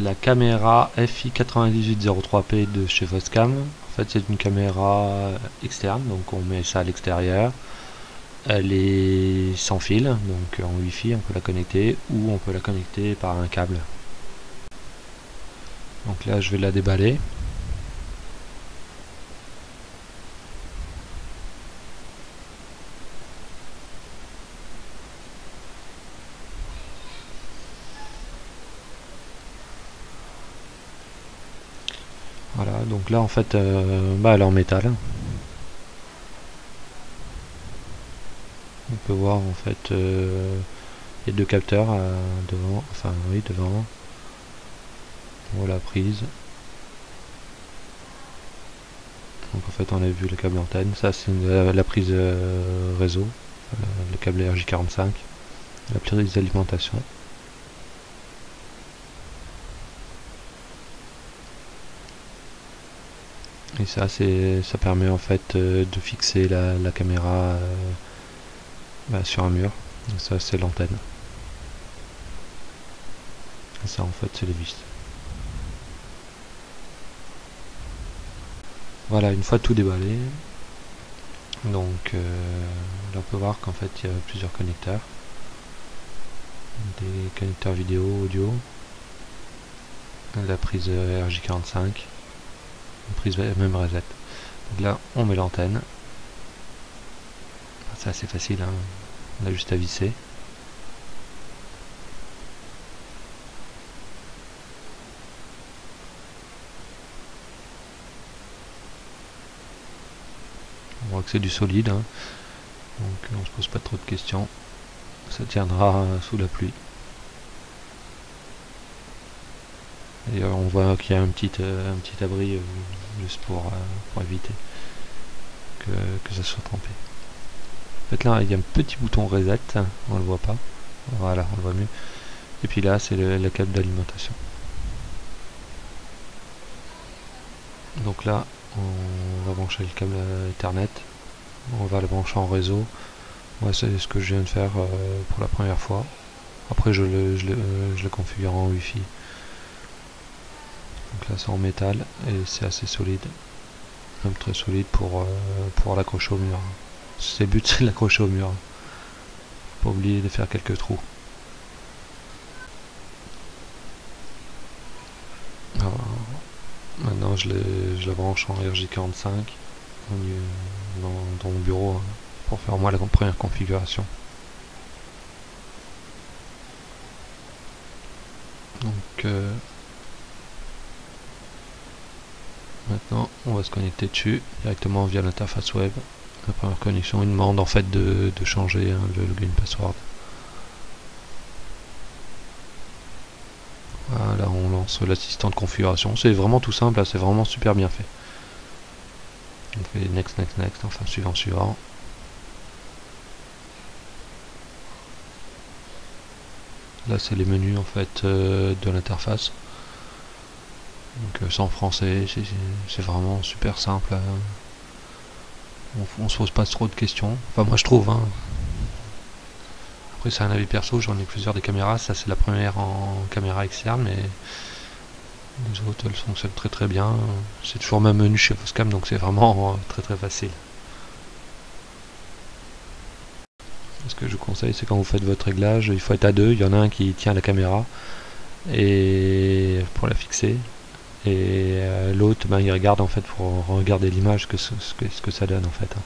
la caméra FI9803P de chez Foscam. En fait, c'est une caméra externe, donc on met ça à l'extérieur. Elle est sans fil, donc en Wi-Fi on peut la connecter, ou on peut la connecter par un câble. Donc là je vais la déballer. Voilà, donc là en fait elle est en métal. On peut voir en fait les deux capteurs devant, enfin oui devant. Voilà la prise. Donc en fait on a vu le câble antenne, ça c'est la prise réseau, le câble RJ45, la prise d'alimentation. Et ça permet en fait de fixer la caméra sur un mur. Et ça c'est l'antenne. Et ça en fait c'est les vis. Voilà, une fois tout déballé, donc là on peut voir qu'en fait il y a plusieurs connecteurs. Des connecteurs vidéo, audio, la prise RJ45, une prise même reset. Donc là on met l'antenne. C'est assez facile, hein. On a juste à visser. On voit que c'est du solide, hein. Donc on se pose pas trop de questions. Ça tiendra sous la pluie. Et on voit qu'il y a un petit abri juste pour éviter que ça soit trempé. En fait là il y a un petit bouton reset, on le voit pas. Voilà, on le voit mieux. Et puis là c'est le câble d'alimentation. Donc là on va brancher le câble Ethernet. On va le brancher en réseau. Moi c'est ce que je viens de faire pour la première fois. Après je le configure en Wi-Fi. Donc là c'est en métal et c'est assez solide. Même très solide pour l'accrocher au mur. C'est le but, c'est de l'accrocher au mur. Faut pas oublier de faire quelques trous. Alors, maintenant je la branche en RJ45 dans mon bureau, hein, pour faire moi la première configuration. Donc maintenant on va se connecter dessus directement via l'interface web. La première connexion il demande en fait de changer le login password. Voilà, on lance l'assistant de configuration. C'est vraiment tout simple, c'est vraiment super bien fait. On fait next, next, next, enfin suivant, suivant. Là c'est les menus en fait de l'interface. Donc c'est en français, c'est vraiment super simple. On se pose pas trop de questions. Enfin moi je trouve, hein. Après c'est un avis perso, j'en ai plusieurs des caméras. Ça c'est la première en caméra externe, mais les autres elles fonctionnent très très bien. C'est toujours le même menu chez Foscam, donc c'est vraiment très très facile. Ce que je vous conseille, c'est quand vous faites votre réglage, il faut être à deux. Il y en a un qui tient la caméra et pour la fixer, et l'autre il regarde en fait pour regarder l'image, ce que ça donne en fait, hein.